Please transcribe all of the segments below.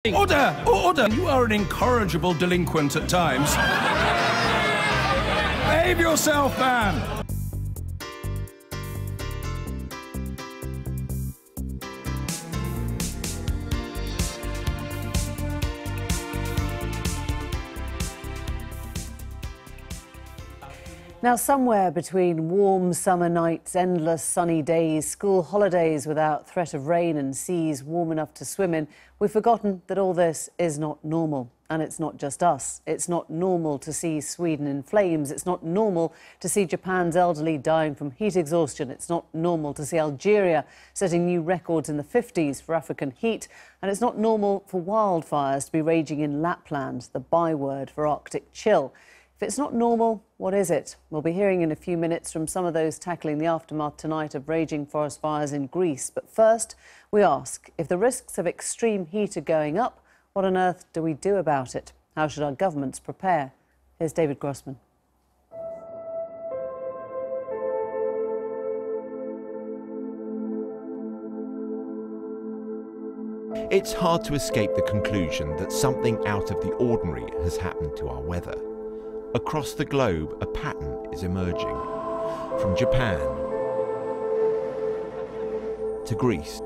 Order! Order! You are an incorrigible delinquent at times. Behave yourself, man! Now, somewhere between warm summer nights, endless sunny days, school holidays without threat of rain and seas warm enough to swim in, we've forgotten that all this is not normal. And it's not just us. It's not normal to see Sweden in flames. It's not normal to see Japan's elderly dying from heat exhaustion. It's not normal to see Algeria setting new records in the 50s for African heat. And it's not normal for wildfires to be raging in Lapland, the byword for Arctic chill. If it's not normal, what is it? We'll be hearing in a few minutes from some of those tackling the aftermath tonight of raging forest fires in Greece. But first, we ask, if the risks of extreme heat are going up, what on earth do we do about it? How should our governments prepare? Here's David Grossman. It's hard to escape the conclusion that something out of the ordinary has happened to our weather. Across the globe, a pattern is emerging. From Japan to Greece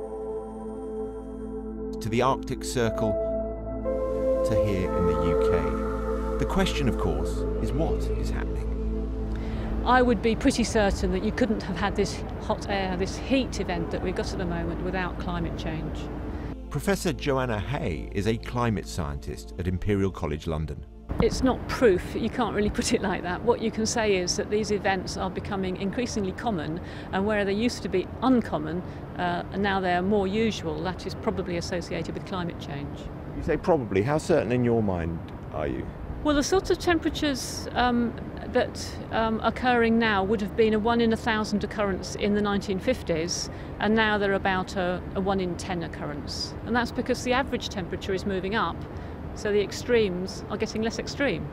to the Arctic Circle to here in the UK. The question, of course, is what is happening? I would be pretty certain that you couldn't have had this hot air, this heat event that we've got at the moment without climate change. Professor Joanna Hay is a climate scientist at Imperial College London. It's not proof, you can't really put it like that. What you can say is that these events are becoming increasingly common, and where they used to be uncommon, and now they're more usual, that is probably associated with climate change. You say probably. How certain in your mind are you? Well, the sorts of temperatures that are occurring now would have been a 1 in 1,000 occurrence in the 1950s, and now they're about a 1 in 10 occurrence. And that's because the average temperature is moving up, so the extremes are getting less extreme.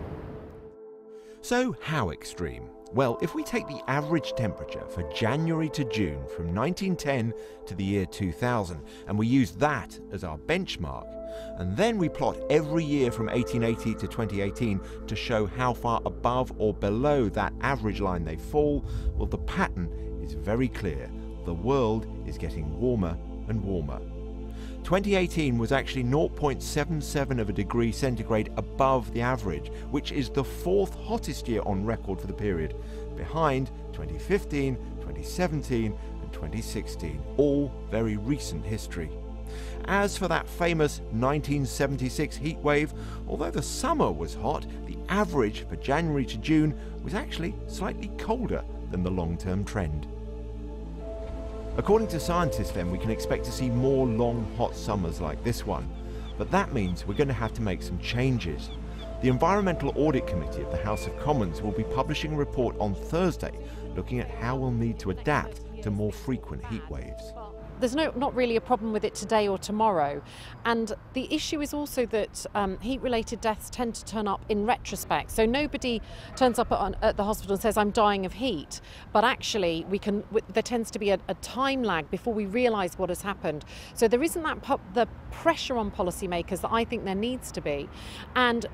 So how extreme? Well, if we take the average temperature for January to June from 1910 to the year 2000, and we use that as our benchmark, and then we plot every year from 1880 to 2018 to show how far above or below that average line they fall, well, the pattern is very clear. The world is getting warmer and warmer. 2018 was actually 0.77 of a degree centigrade above the average, which is the 4th hottest year on record for the period, behind 2015, 2017 and 2016, all very recent history. As for that famous 1976 heat wave, although the summer was hot, the average for January to June was actually slightly colder than the long-term trend. According to scientists then, we can expect to see more long, hot summers like this one. But that means we're going to have to make some changes. The Environmental Audit Committee of the House of Commons will be publishing a report on Thursday looking at how we'll need to adapt to more frequent heat waves. There's not really a problem with it today or tomorrow. And the issue is also that heat-related deaths tend to turn up in retrospect. So nobody turns up at the hospital and says, I'm dying of heat. But actually, there tends to be a time lag before we realise what has happened. So there isn't the pressure on policymakers that I think there needs to be. And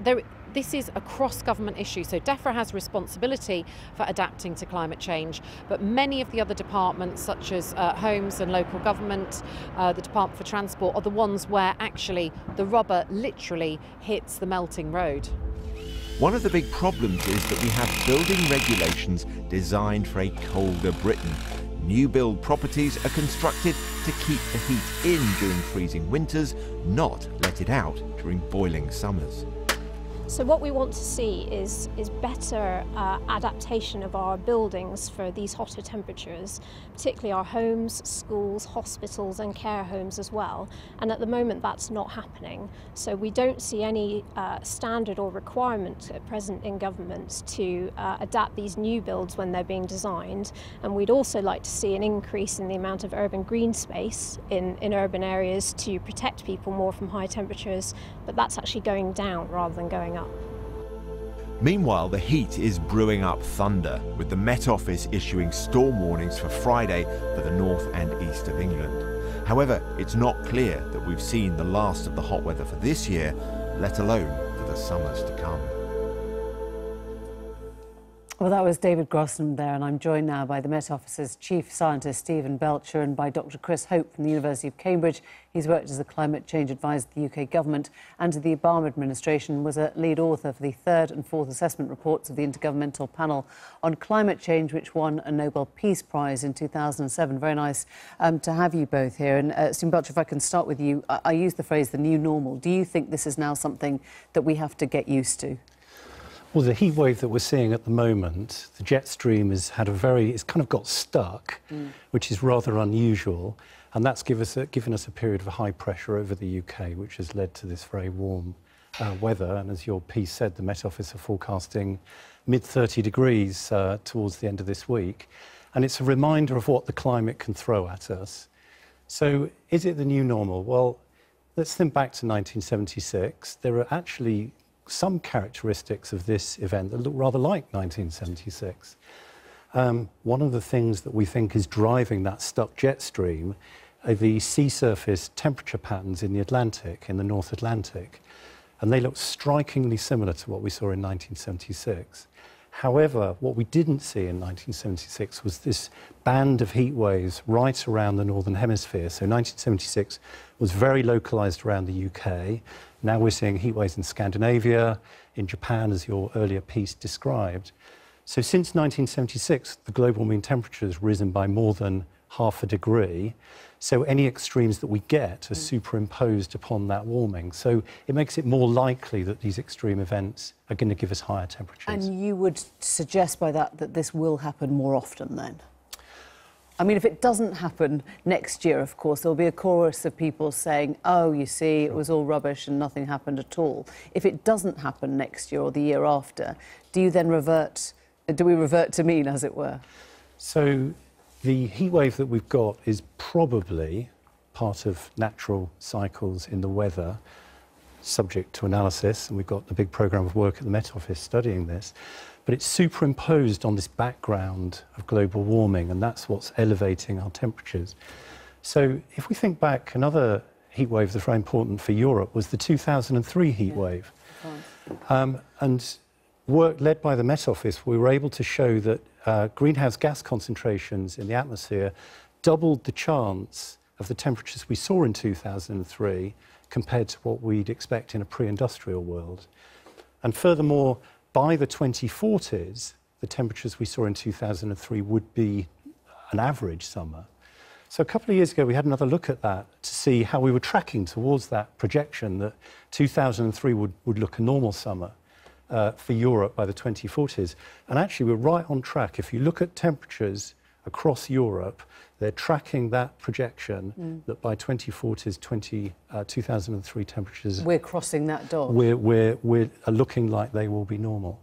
this is a cross-government issue, so DEFRA has responsibility for adapting to climate change, but many of the other departments, such as Homes and Local Government, the Department for Transport, are the ones where actually the rubber literally hits the melting road. One of the big problems is that we have building regulations designed for a colder Britain. New build properties are constructed to keep the heat in during freezing winters, not let it out during boiling summers. So what we want to see is better adaptation of our buildings for these hotter temperatures, particularly our homes, schools, hospitals and care homes as well. And at the moment that's not happening. So we don't see any standard or requirement at present in governments to adapt these new builds when they're being designed. And we'd also like to see an increase in the amount of urban green space in urban areas to protect people more from high temperatures, but that's actually going down rather than going up. Meanwhile, the heat is brewing up thunder, with the Met Office issuing storm warnings for Friday for the north and east of England. However, it's not clear that we've seen the last of the hot weather for this year, let alone for the summers to come. Well, that was David Grossman there, and I'm joined now by the Met Office's Chief Scientist, Stephen Belcher, and by Dr. Chris Hope from the University of Cambridge. He's worked as a climate change advisor to the UK government and to the Obama administration, was a lead author for the third and fourth assessment reports of the Intergovernmental Panel on Climate Change, which won a Nobel Peace Prize in 2007. Very nice to have you both here. And Stephen Belcher, if I can start with you, I use the phrase the new normal. Do you think this is now something that we have to get used to? Well, the heat wave that we're seeing at the moment, the jet stream has had it's kind of got stuck, which is rather unusual, and that's given us a period of high pressure over the UK, which has led to this very warm weather. And as your piece said, the Met Office are forecasting mid-30 degrees towards the end of this week, and it's a reminder of what the climate can throw at us. So is it the new normal? Well, let's think back to 1976. There are actually some characteristics of this event that look rather like 1976. One of the things that we think is driving that stuck jet stream are the sea surface temperature patterns in the Atlantic, in the North Atlantic, and they look strikingly similar to what we saw in 1976. However, what we didn't see in 1976 was this band of heat waves right around the Northern Hemisphere. So 1976 was very localised around the UK. Now we're seeing heat waves in Scandinavia, in Japan, as your earlier piece described. So since 1976, the global mean temperature has risen by more than half a degree. So any extremes that we get are superimposed upon that warming. So it makes it more likely that these extreme events are going to give us higher temperatures. And you would suggest by that that this will happen more often then? I mean, if it doesn't happen next year, of course, there'll be a chorus of people saying, oh, you see, it was all rubbish and nothing happened at all. If it doesn't happen next year or the year after, do we revert to mean, as it were? So the heat wave that we've got is probably part of natural cycles in the weather, subject to analysis, and we've got a big programme of work at the Met Office studying this. But it's superimposed on this background of global warming, and that's what's elevating our temperatures. So if we think back, another heat wave that's very important for Europe was the 2003 heat wave. And work led by the Met Office, we were able to show that greenhouse gas concentrations in the atmosphere doubled the chance of the temperatures we saw in 2003 compared to what we'd expect in a pre-industrial world. And furthermore, by the 2040s, the temperatures we saw in 2003 would be an average summer. So a couple of years ago, we had another look at that to see how we were tracking towards that projection that 2003 would look a normal summer for Europe by the 2040s. And actually, we're right on track. If you look at temperatures across Europe, they're tracking that projection that by 2040s, 2003 temperatures... We're crossing that dot. We're looking like they will be normal.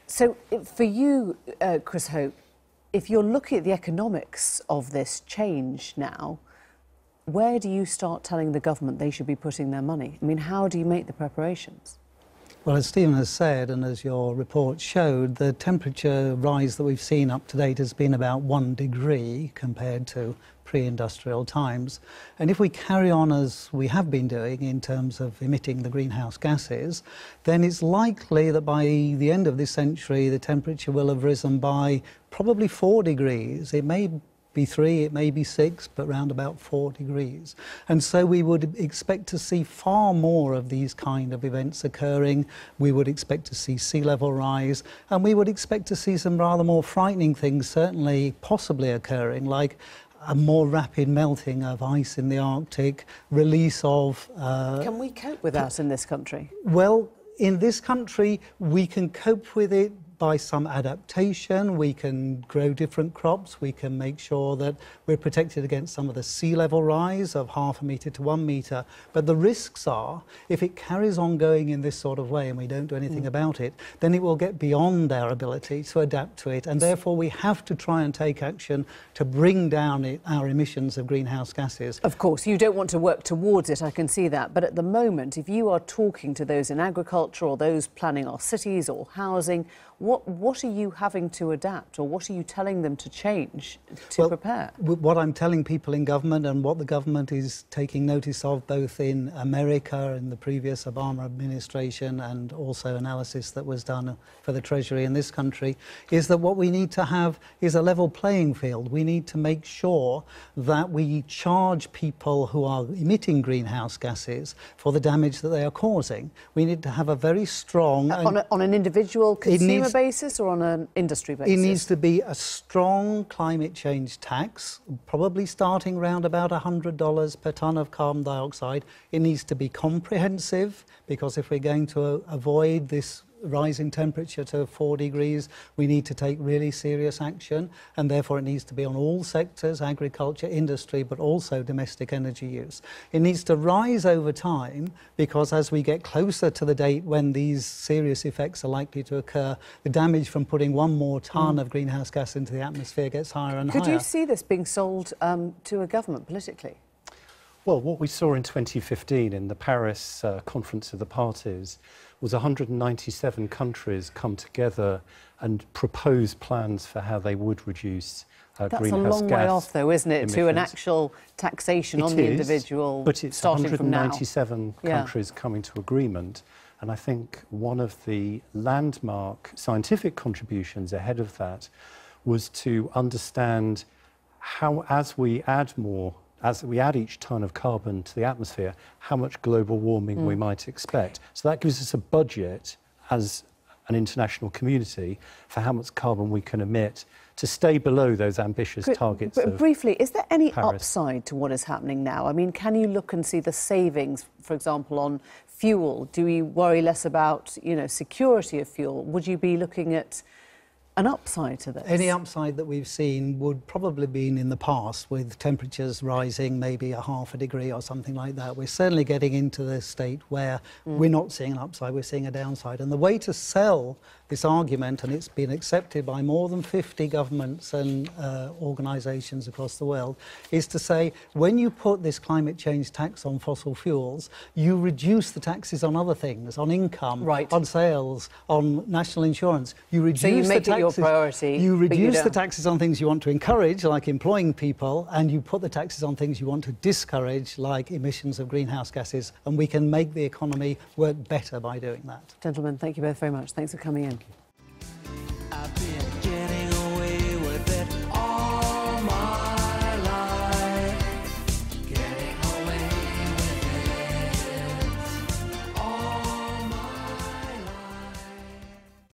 So for you, Chris Hope, if you're looking at the economics of this change now, where do you start telling the government they should be putting their money? I mean, how do you make the preparations? Well, as Stephen has said, and as your report showed, the temperature rise that we've seen up to date has been about 1 degree compared to pre-industrial times. And if we carry on as we have been doing in terms of emitting the greenhouse gases, then it's likely that by the end of this century, the temperature will have risen by probably 4 degrees. It may be 3, it may be 6, but round about 4 degrees. And so we would expect to see far more of these kind of events occurring. We would expect to see sea level rise, and we would expect to see some rather more frightening things certainly possibly occurring, like a more rapid melting of ice in the Arctic, release of... Can we cope with that in this country? Well, in this country, we can cope with it by some adaptation. We can grow different crops. We can make sure that we're protected against some of the sea level rise of 0.5 metre to 1 metre. But the risks are, if it carries on going in this sort of way and we don't do anything about it, then it will get beyond our ability to adapt to it. And therefore, we have to try and take action to bring down our emissions of greenhouse gases. Of course, you don't want to work towards it, I can see that. But at the moment, if you are talking to those in agriculture or those planning our cities or housing, What are you having to adapt, or what are you telling them to change to prepare? What I'm telling people in government, and what the government is taking notice of both in America in the previous Obama administration and also analysis that was done for the Treasury in this country, is that what we need to have is a level playing field. We need to make sure that we charge people who are emitting greenhouse gases for the damage that they are causing. We need to have a very strong... on an individual consumer basis or on an industry basis? It needs to be a strong climate change tax, probably starting around about $100 per tonne of carbon dioxide. It needs to be comprehensive, because if we're going to avoid this rise in temperature to 4 degrees, we need to take really serious action, and therefore it needs to be on all sectors, agriculture, industry, but also domestic energy use. It needs to rise over time, because as we get closer to the date when these serious effects are likely to occur, the damage from putting one more tonne of greenhouse gas into the atmosphere gets higher and higher. Could you see this being sold to a government politically? Well, what we saw in 2015 in the Paris Conference of the Parties was 197 countries come together and propose plans for how they would reduce greenhouse gas. That's a long way off, though, isn't it, emissions. to an actual taxation on the individual, but it's starting from now. 197 countries coming to agreement. And I think one of the landmark scientific contributions ahead of that was to understand how, as we add each tonne of carbon to the atmosphere, how much global warming we might expect. So that gives us a budget as an international community for how much carbon we can emit to stay below those ambitious targets. But briefly, is there any Paris. upside to what is happening now? I mean, can you look and see the savings, for example, on fuel? Do we worry less about, security of fuel? Would you be looking at an upside to this? Any upside that we've seen would probably been in the past, with temperatures rising maybe a half a degree or something like that. We're certainly getting into the state where we're not seeing an upside, we're seeing a downside. And the way to sell this argument, and it's been accepted by more than 50 governments and organisations across the world, is to say, when you put this climate change tax on fossil fuels, you reduce the taxes on other things, on income, on sales, on national insurance. You reduce so you make the taxes, it your priority. You reduce the taxes on things you want to encourage, like employing people, and you put the taxes on things you want to discourage, like emissions of greenhouse gases, and we can make the economy work better by doing that. Gentlemen, thank you both very much. Thanks for coming in.